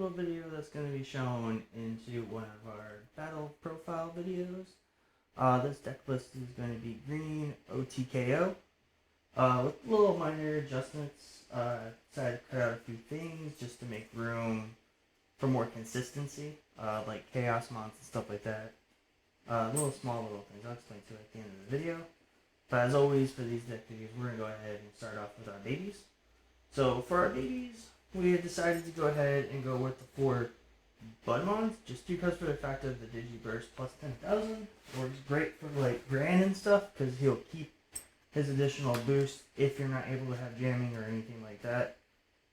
little video that's going to be shown into one of our battle profile videos. This deck list is going to be green OTKO. With little minor adjustments, decided to cut out a few things just to make room for more consistency, like Chaos Mons and stuff like that. Small little things. I'll explain to it at the end of the video. But as always, for these deck videos, we're going to go ahead and start off with our babies. So for our babies, we have decided to go ahead and go with the 4 Budmons, just because for the fact of the Digiburst plus 10,000. Works great for like Grand and stuff, because he'll keep his additional boost if you're not able to have jamming or anything like that.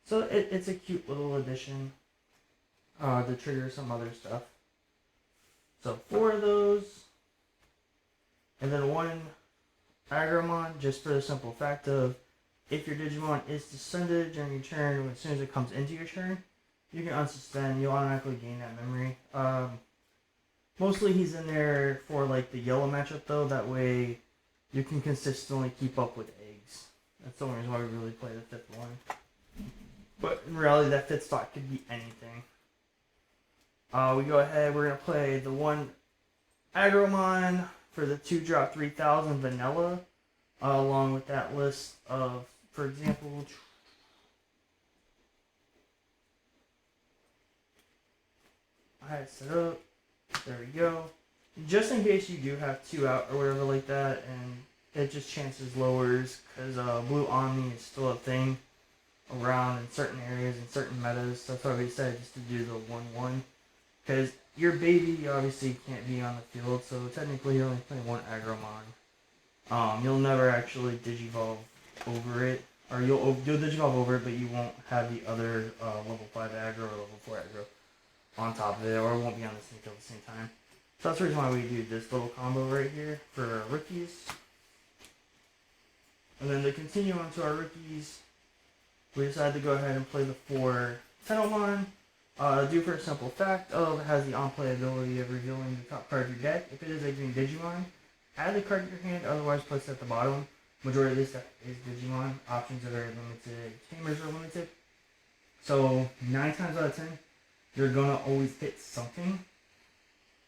So it's a cute little addition to trigger some other stuff. So 4 of those, and then 1 Agromon, just for the simple fact of if your Digimon is suspended during your turn, as soon as it comes into your turn, you can unsuspend. You'll automatically gain that memory. Mostly he's in there for like the yellow matchup though. That way you can consistently keep up with eggs. That's the only reason why we really play the 5th one. But in reality, that 5th spot could be anything. We go ahead. We're gonna play the 1 Agromon for the 2-drop 3000 vanilla, along with that list of, for example, I had it set up. There we go. Just in case you do have 2 out or whatever like that, and it just chances lowers, because Blue Omni is still a thing around in certain areas and certain metas. That's why we decided just to do the 1-1. Because your baby obviously can't be on the field, so technically you're only playing 1 Agromon. You'll never actually Digivolve over it, or you'll Digivolve over it, but you won't have the other level 5 aggro or level 4 aggro on top of it, or it won't be on the same field at the same time. So that's the reason why we do this little combo right here for our rookies. And then to continue on to our rookies, we decided to go ahead and play the 4 Tenomon. Due for a simple fact of it has the on-play ability of revealing the top card of your deck. If it is a green Digimon, add the card to your hand, otherwise place it at the bottom. Majority of this stuff is Digimon. Options are very limited. Tamers are limited. So 9 times out of 10, you're going to always hit something.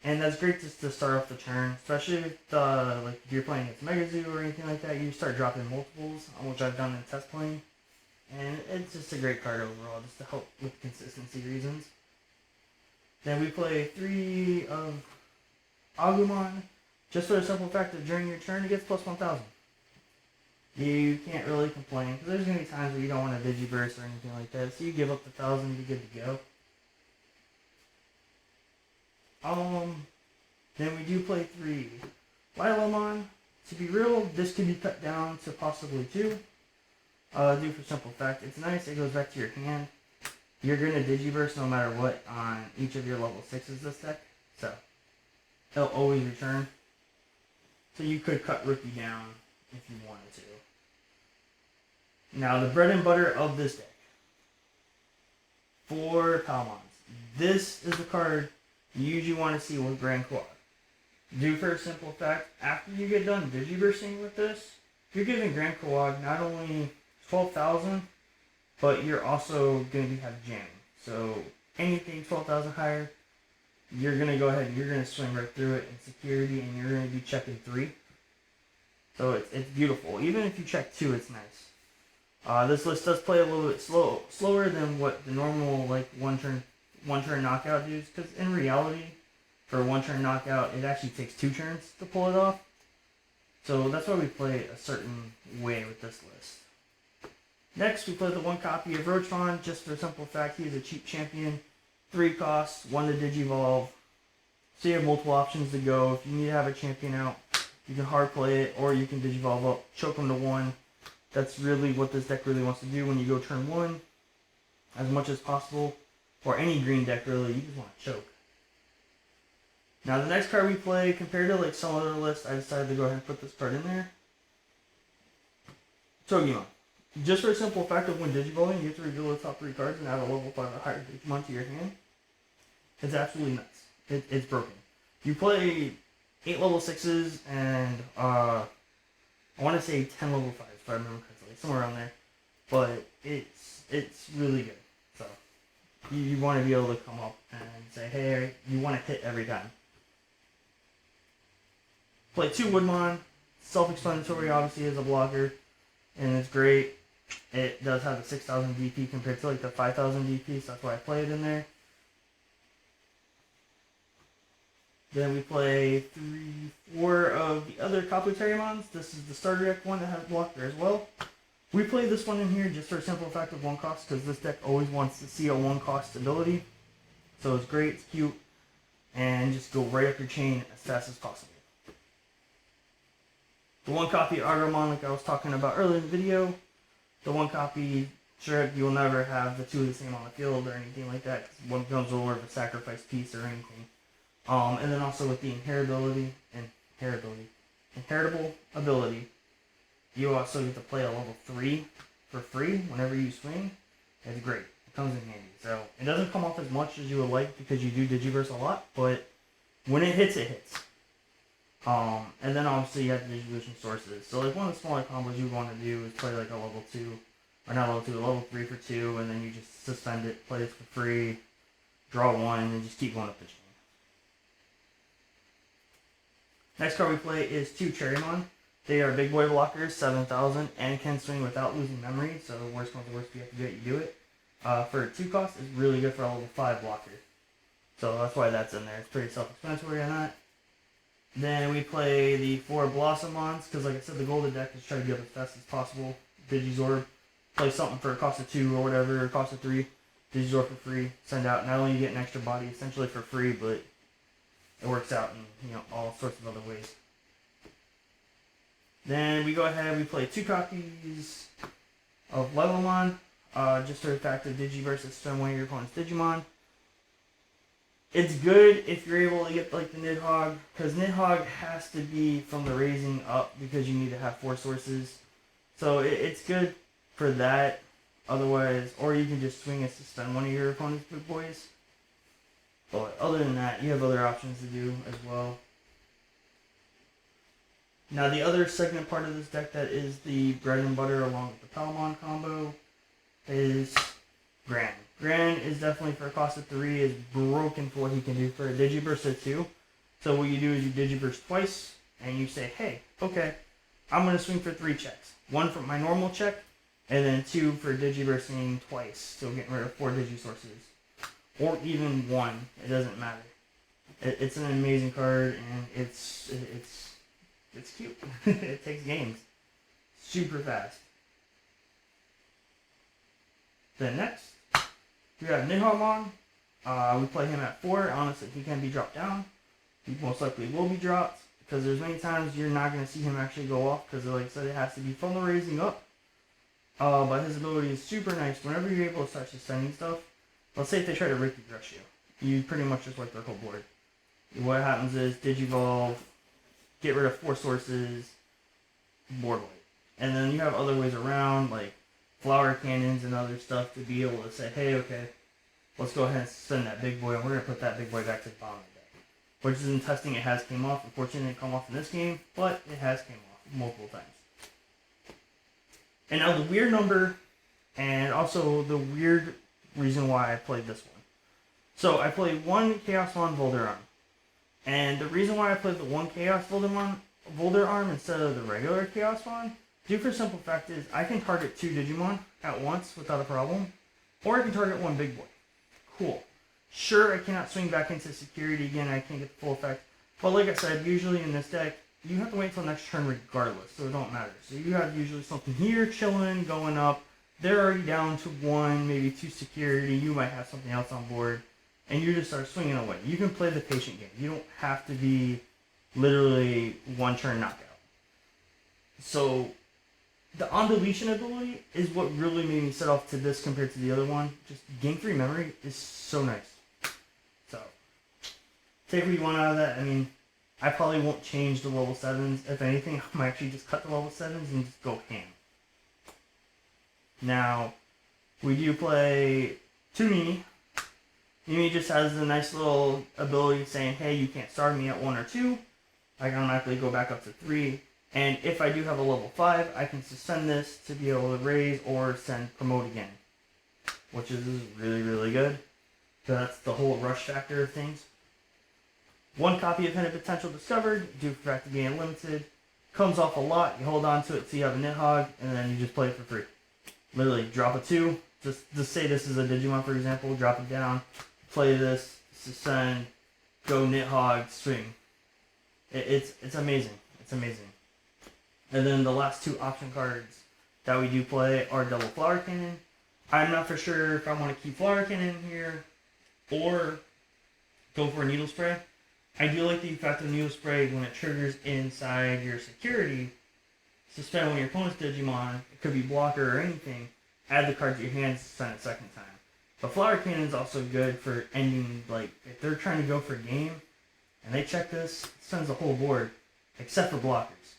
And that's great just to start off the turn, especially if, like if you're playing against Mega Zoo or anything like that. You start dropping multiples, which I've done in test playing. And it's just a great card overall, just to help with consistency reasons. Then we play 3 of Agumon, just for the simple fact that during your turn it gets plus 1000. You can't really complain, because there's going to be times where you don't want to Digiburst or anything like that, so you give up the 1000, you're good to go. Then we do play 3 Lilomon. To be real, this could be cut down to possibly 2. Due for simple fact, it's nice, it goes back to your hand. You're going to Digiburst no matter what on each of your level 6s this deck, so it'll always return. So you could cut Rookie down if you wanted to. Now the bread and butter of this deck, 4 Palmons. This is the card you usually want to see with Grand Quad. Due for a simple fact, after you get done Digibursting with this, you're giving Grand Quad not only 12,000, but you're also going to have jamming. So anything 12,000 higher, you're going to go ahead and you're going to swing right through it in security, and you're going to be checking 3. So it's beautiful. Even if you check 2, it's nice. This list does play a little bit slower than what the normal like one turn knockout does, because in reality, for a 1-turn knockout, it actually takes 2 turns to pull it off. So that's why we play a certain way with this list. Next, we play the 1 copy of Roachmon, just for the simple fact he is a cheap champion. 3 costs, 1 to Digivolve. So you have multiple options to go. If you need to have a champion out, you can hard play it, or you can Digivolve up, choke him to 1. That's really what this deck really wants to do when you go turn 1, as much as possible. Or any green deck really, you just want to choke. Now the next card we play, compared to like some other lists, I decided to go ahead and put this card in there. Togimon. Just for a simple fact of when Digivolving, you have to reveal the top 3 cards and add a level 5 or higher Digimon to your hand. It's absolutely nuts. It's broken. You play 8 level 6s and I want to say 10 level 5s if I remember correctly, somewhere around there. But it's really good. So You want to be able to come up and say, hey, you want to hit every time. Play 2 Woodmon. Self-explanatory, obviously, as a blocker, and it's great. It does have a 6,000 DP compared to like the 5,000 DP, so that's why I play it in there. Then we play 4 of the other Kabuterimons. This is the starter deck one that has blocker as well. We play this one in here just for a simple fact of 1 cost, because this deck always wants to see a 1 cost ability. So it's great, it's cute, and just go right up your chain as fast as possible. The 1 copy Agumon, like I was talking about earlier in the video, the 1 copy, sure, you'll never have the 2 of the same on the field or anything like that, because one becomes more of a sacrifice piece or anything. And then also with the inheritable ability, you also get to play a level 3 for free whenever you swing. It's great. It comes in handy. So it doesn't come off as much as you would like because you do Digiverse a lot, but when it hits, it hits. And then obviously you have the Digivolution sources. So like one of the smaller combos you want to do is play like a level 2, or not level 2, a level 3 for 2, and then you just suspend it, play it for free, draw 1, and then just keep going up the chain. Next card we play is 2 Cherrymon. They are big boy blockers, 7,000, and can swing without losing memory, so worst comes to worst, you have to do it, you do it. For 2 cost, it's really good for a level 5 blocker. So that's why that's in there. It's pretty self-explanatory on that. Then we play the 4 Blossomons, because like I said, the golden deck is trying to get up as fast as possible. Digizorb, play something for a cost of 2 or whatever, or cost of 3. Digizorb for free, send out. Not only you get an extra body essentially for free, but it works out in all sorts of other ways. Then we go ahead, we play 2 copies of Levelmon, just for the fact that Digiverse is stun one of your opponent's Digimon. It's good if you're able to get like the Nidhogg, because Nidhogg has to be from the raising up because you need to have 4 sources. So it's good for that. Otherwise, or you can just swing it to stun one of your opponent's big boys. But other than that, you have other options to do as well. Now the other segment part of this deck that is the bread and butter along with the Palmon combo is Gran. Gran is definitely for a cost of 3 is broken for what he can do for a Digiburst of 2. So what you do is you Digiburst twice and you say, hey, okay, I'm going to swing for 3 checks. 1 for my normal check and then 2 for Digibursting twice. So getting rid of 4 Digisources. Or even 1, it doesn't matter. It's an amazing card and it's cute. It takes games. Super fast. Then next, we have Nidhogg. We play him at 4. Honestly, he can be dropped down. He most likely will be dropped because there's many times you're not going to see him actually go off because, like I said, it has to be from the raising up. But his ability is super nice. Whenever you're able to start sending stuff, let's say if they try to Ricky Rush you pretty much just wipe their whole board. What happens is Digivolve, get rid of 4 sources, board wipe. And then you have other ways around, like flower cannons and other stuff to be able to say, hey, okay, let's go ahead and send that big boy, and we're going to put that big boy back to the bottom of the deck. Which is in testing, it has came off. Unfortunately, it didn't come off in this game, but it has came off multiple times. And now the weird number, and also the weird reason why I played this one. So I played 1 Chaosmon Volderarm. And the reason why I played the 1 Chaos Volderarm instead of the regular Chaosmon, due for simple fact is I can target 2 Digimon at once without a problem. Or I can target 1 big boy. Cool. Sure, I cannot swing back into security again, I can't get the full effect. But like I said, usually in this deck, you have to wait until next turn regardless, so it don't matter. So you have usually something here chilling, going up. They're already down to 1, maybe 2 security. You might have something else on board. And you just start swinging away. You can play the patient game. You don't have to be literally 1 turn knockout. So the on-deletion ability is what really made me set off to this compared to the other one. Just game 3 memory is so nice. So take what you want out of that. I mean, I probably won't change the level 7s. If anything, I might actually just cut the level 7s and just go ham. Now, we do play 2 Mimi. Mimi just has a nice little ability saying, hey, you can't start me at 1 or 2. I can automatically go back up to 3. And if I do have a level 5, I can suspend this to be able to raise or send promote again. Which is really, really good. That's the whole rush factor of things. One copy of Hidden Potential discovered, due for fact to be unlimited. Comes off a lot, you hold on to it so you have a Nidhogg, and then you just play it for free. Literally, drop a 2. Just say this is a Digimon, for example, drop it down, play this, suspend, go Nidhogg, swing. It's amazing. It's amazing. And then the last 2 option cards that we do play are Double Flower Cannon. I'm not for sure if I want to keep Flower Cannon here or go for a Needle Spray. I do like the effect of Needle Spray when it triggers inside your security. Suspend one of your opponent's Digimon. It could be blocker or anything. Add the card to your hand, suspend it second time. But Flower Cannon is also good for ending, like, if they're trying to go for a game and they check this, it sends the whole board, except for blockers.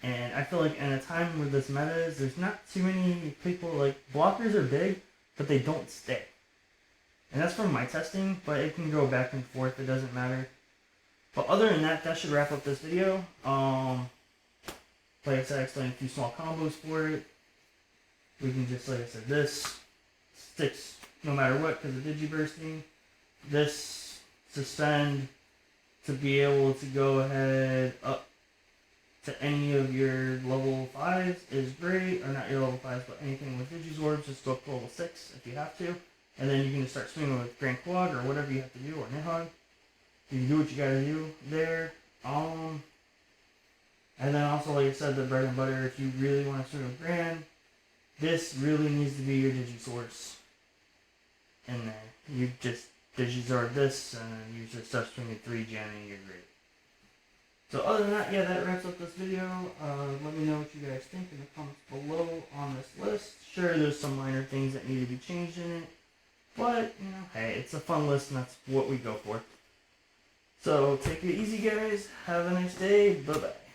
And I feel like in a time where this meta is, there's not too many people, like, blockers are big, but they don't stay. And that's from my testing, but it can go back and forth, it doesn't matter. But other than that, that should wrap up this video. Like I said, I explained a few small combos for it. We can just, like I said, this sticks no matter what because of Digibursting. This suspend to be able to go ahead up to any of your level 5s is great. Or not your level 5s, but anything with Digizorbs, just go up to level 6 if you have to. And then you can just start swinging with Grand Quad or whatever you have to do, or Nidhogg. You can do what you gotta do there. And then also, like I said, the bread and butter, if you really want to swing with Grand, this really needs to be your Digisource in there. You just Digizorb this, and then you just start swinging 3 gen and you're great. So other than that, yeah, that wraps up this video. Let me know what you guys think in the comments below on this list. Sure, there's some minor things that need to be changed in it. But, you know, hey, it's a fun list and that's what we go for. So, take it easy, guys. Have a nice day. Bye-bye.